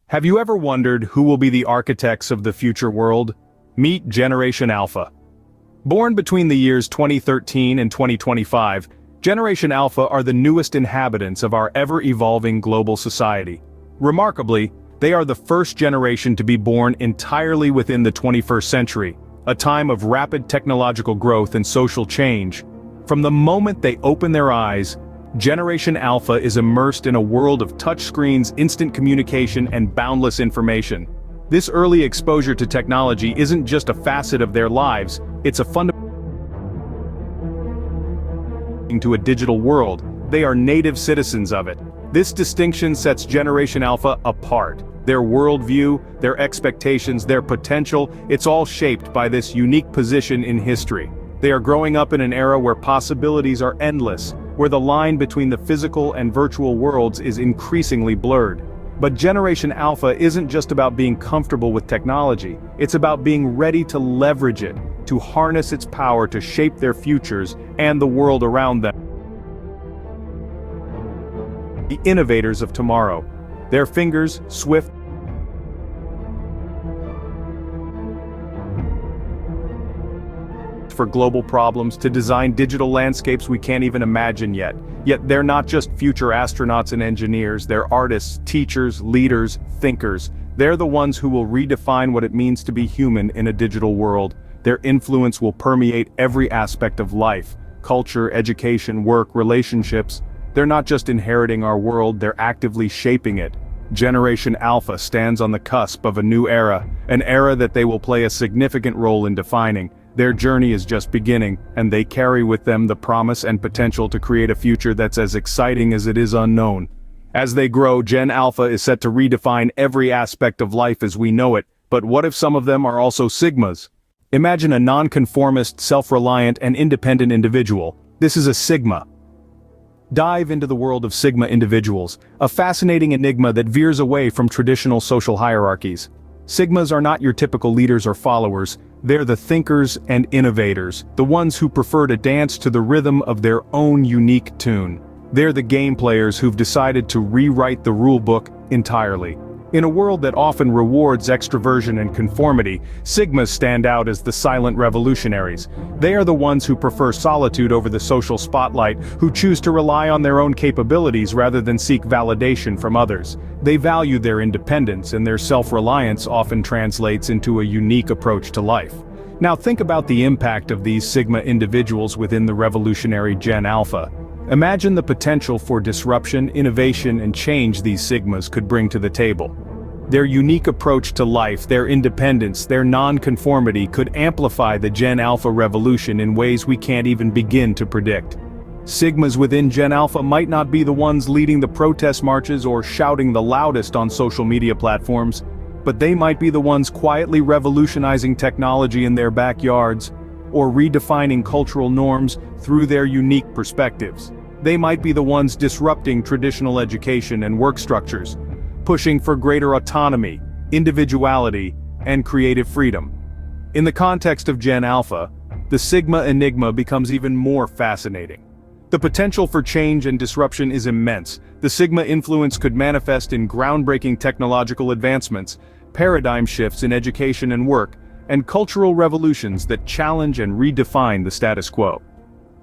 Have you ever wondered who will be the architects of the future world? Meet Generation Alpha. Born between the years 2013 and 2025, Generation Alpha are the newest inhabitants of our ever-evolving global society. Remarkably, they are the first generation to be born entirely within the 21st century, a time of rapid technological growth and social change. From the moment they open their eyes, Generation Alpha is immersed in a world of touchscreens, instant communication, and boundless information. This early exposure to technology isn't just a facet of their lives, it's a fundamental to a digital world. They are native citizens of it. This distinction sets Generation Alpha apart. Their worldview, their expectations, their potential, it's all shaped by this unique position in history. They are growing up in an era where possibilities are endless, where the line between the physical and virtual worlds is increasingly blurred. But Generation Alpha isn't just about being comfortable with technology, it's about being ready to leverage it, to harness its power to shape their futures and the world around them. The innovators of tomorrow. Their fingers, swift for global problems, to design digital landscapes we can't even imagine yet. Yet they're not just future astronauts and engineers, they're artists, teachers, leaders, thinkers. They're the ones who will redefine what it means to be human in a digital world. Their influence will permeate every aspect of life, culture, education, work, relationships. They're not just inheriting our world, they're actively shaping it. Generation Alpha stands on the cusp of a new era, an era that they will play a significant role in defining. Their journey is just beginning, and they carry with them the promise and potential to create a future that's as exciting as it is unknown. As they grow, Gen Alpha is set to redefine every aspect of life as we know it, but what if some of them are also Sigmas? Imagine a nonconformist, self-reliant, and independent individual. This is a Sigma. Dive into the world of Sigma individuals, a fascinating enigma that veers away from traditional social hierarchies. Sigmas are not your typical leaders or followers, they're the thinkers and innovators, the ones who prefer to dance to the rhythm of their own unique tune. They're the game players who've decided to rewrite the rulebook entirely. In a world that often rewards extroversion and conformity, Sigmas stand out as the silent revolutionaries. They are the ones who prefer solitude over the social spotlight, who choose to rely on their own capabilities rather than seek validation from others. They value their independence, and their self-reliance often translates into a unique approach to life. Now think about the impact of these Sigma individuals within the revolutionary Gen Alpha. Imagine the potential for disruption, innovation, and change these Sigmas could bring to the table. Their unique approach to life, their independence, their non-conformity could amplify the Gen Alpha revolution in ways we can't even begin to predict. Sigmas within Gen Alpha might not be the ones leading the protest marches or shouting the loudest on social media platforms, but they might be the ones quietly revolutionizing technology in their backyards, or redefining cultural norms through their unique perspectives. They might be the ones disrupting traditional education and work structures, pushing for greater autonomy, individuality, and creative freedom. In the context of Gen Alpha, the Sigma enigma becomes even more fascinating. The potential for change and disruption is immense. The Sigma influence could manifest in groundbreaking technological advancements, paradigm shifts in education and work, and cultural revolutions that challenge and redefine the status quo.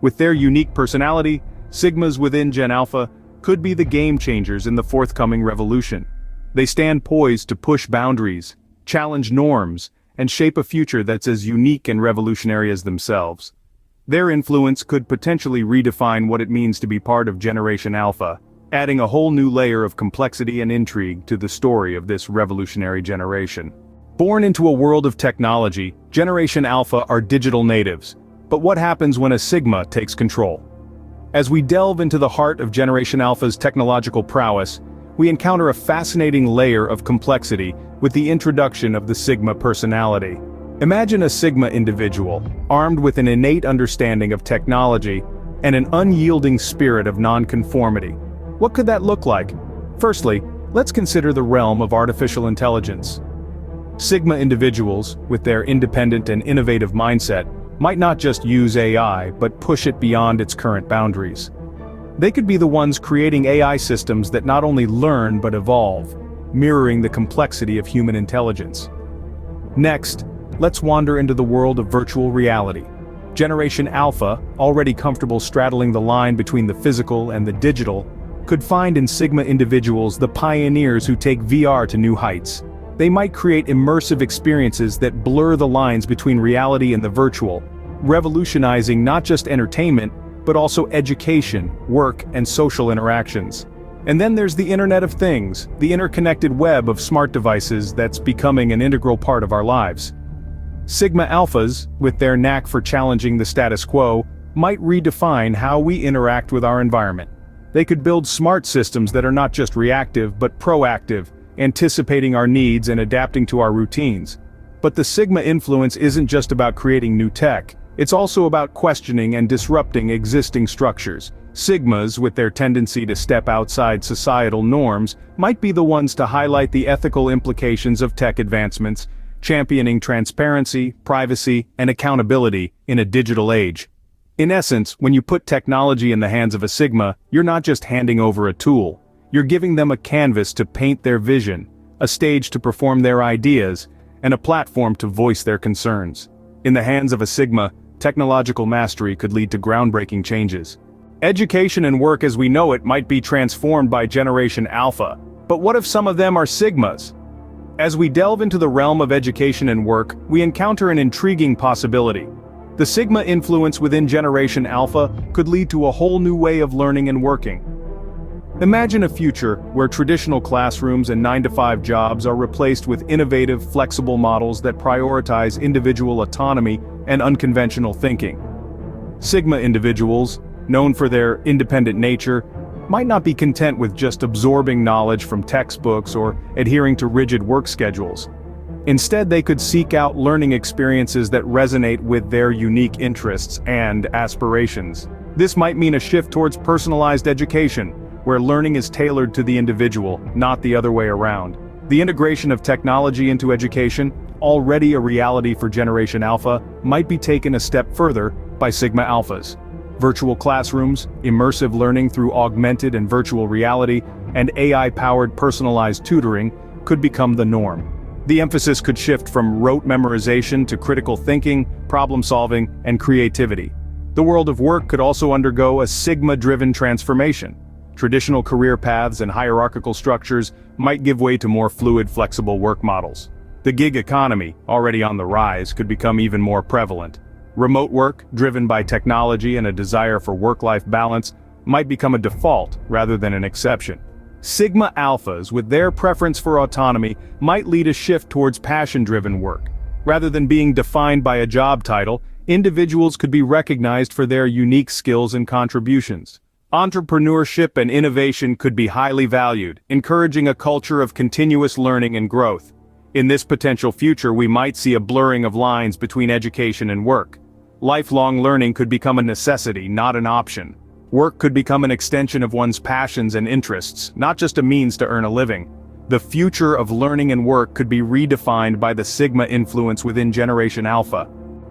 With their unique personality, Sigmas within Gen Alpha could be the game changers in the forthcoming revolution. They stand poised to push boundaries, challenge norms, and shape a future that's as unique and revolutionary as themselves. Their influence could potentially redefine what it means to be part of Generation Alpha, adding a whole new layer of complexity and intrigue to the story of this revolutionary generation. Born into a world of technology, Generation Alpha are digital natives. But what happens when a Sigma takes control? As we delve into the heart of Generation Alpha's technological prowess, we encounter a fascinating layer of complexity with the introduction of the Sigma personality. Imagine a Sigma individual, armed with an innate understanding of technology and an unyielding spirit of nonconformity. What could that look like? Firstly, let's consider the realm of artificial intelligence. Sigma individuals, with their independent and innovative mindset, might not just use AI, but push it beyond its current boundaries. They could be the ones creating AI systems that not only learn but evolve. mirroring the complexity of human intelligence. Next, let's wander into the world of virtual reality. Generation Alpha, already comfortable straddling the line between the physical and the digital, could find in Sigma individuals the pioneers who take VR to new heights. They might create immersive experiences that blur the lines between reality and the virtual, revolutionizing not just entertainment, but also education, work, and social interactions. And then there's the Internet of Things, the interconnected web of smart devices that's becoming an integral part of our lives. Sigma Alphas, with their knack for challenging the status quo, might redefine how we interact with our environment. They could build smart systems that are not just reactive but proactive, anticipating our needs and adapting to our routines. But the Sigma influence isn't just about creating new tech, it's also about questioning and disrupting existing structures. Sigmas, with their tendency to step outside societal norms, might be the ones to highlight the ethical implications of tech advancements, championing transparency, privacy, and accountability in a digital age. In essence, when you put technology in the hands of a Sigma, you're not just handing over a tool. You're giving them a canvas to paint their vision, a stage to perform their ideas, and a platform to voice their concerns. In the hands of a Sigma, technological mastery could lead to groundbreaking changes. Education and work as we know it might be transformed by Generation Alpha, but what if some of them are Sigmas? As we delve into the realm of education and work, we encounter an intriguing possibility. The Sigma influence within Generation Alpha could lead to a whole new way of learning and working. Imagine a future where traditional classrooms and 9-to-5 jobs are replaced with innovative, flexible models that prioritize individual autonomy and unconventional thinking. Sigma individuals, known for their independent nature, might not be content with just absorbing knowledge from textbooks or adhering to rigid work schedules. Instead, they could seek out learning experiences that resonate with their unique interests and aspirations. This might mean a shift towards personalized education, where learning is tailored to the individual, not the other way around. The integration of technology into education, already a reality for Generation Alpha, might be taken a step further by Sigma Alphas. Virtual classrooms, immersive learning through augmented and virtual reality, and AI-powered personalized tutoring could become the norm. The emphasis could shift from rote memorization to critical thinking, problem-solving, and creativity. The world of work could also undergo a Sigma-driven transformation. Traditional career paths and hierarchical structures might give way to more fluid, flexible work models. The gig economy, already on the rise, could become even more prevalent. Remote work, driven by technology and a desire for work-life balance, might become a default rather than an exception. Sigma Alphas, with their preference for autonomy, might lead a shift towards passion-driven work. Rather than being defined by a job title, individuals could be recognized for their unique skills and contributions. Entrepreneurship and innovation could be highly valued, encouraging a culture of continuous learning and growth. In this potential future, we might see a blurring of lines between education and work. Lifelong learning could become a necessity, not an option. Work could become an extension of one's passions and interests, not just a means to earn a living. The future of learning and work could be redefined by the Sigma influence within Generation Alpha.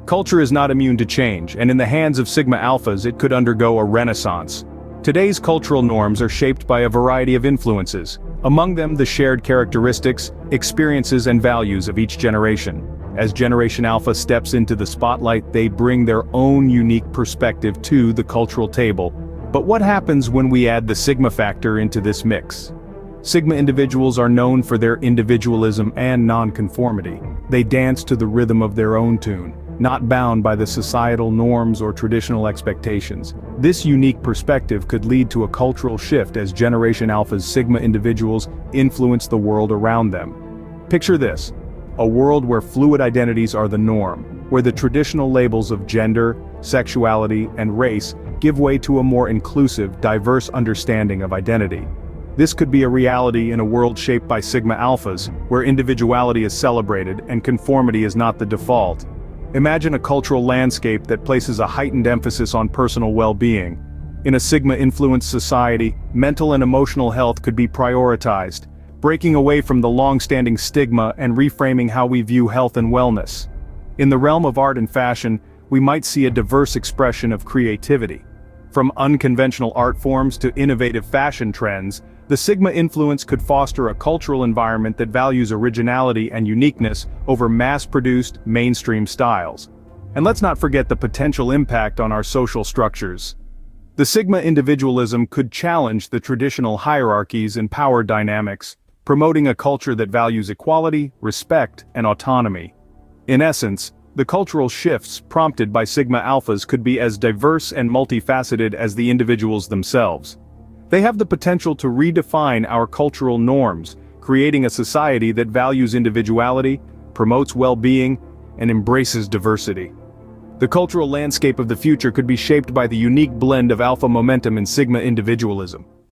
Culture is not immune to change, and in the hands of Sigma Alphas it could undergo a renaissance. Today's cultural norms are shaped by a variety of influences, among them the shared characteristics, experiences, and values of each generation. As Generation Alpha steps into the spotlight, they bring their own unique perspective to the cultural table. But what happens when we add the Sigma factor into this mix? Sigma individuals are known for their individualism and nonconformity. They dance to the rhythm of their own tune, not bound by the societal norms or traditional expectations. This unique perspective could lead to a cultural shift as Generation Alpha's Sigma individuals influence the world around them. Picture this: a world where fluid identities are the norm, where the traditional labels of gender, sexuality, and race give way to a more inclusive, diverse understanding of identity. This could be a reality in a world shaped by Sigma Alphas, where individuality is celebrated and conformity is not the default. Imagine a cultural landscape that places a heightened emphasis on personal well-being. In a Sigma-influenced society, mental and emotional health could be prioritized, breaking away from the long-standing stigma and reframing how we view health and wellness. In the realm of art and fashion, we might see a diverse expression of creativity. From unconventional art forms to innovative fashion trends, The Sigma influence could foster a cultural environment that values originality and uniqueness over mass-produced, mainstream styles. And let's not forget the potential impact on our social structures. The Sigma individualism could challenge the traditional hierarchies and power dynamics, promoting a culture that values equality, respect, and autonomy. In essence, the cultural shifts prompted by Sigma Alphas could be as diverse and multifaceted as the individuals themselves. They have the potential to redefine our cultural norms, creating a society that values individuality, promotes well-being, and embraces diversity. The cultural landscape of the future could be shaped by the unique blend of alpha momentum and Sigma individualism.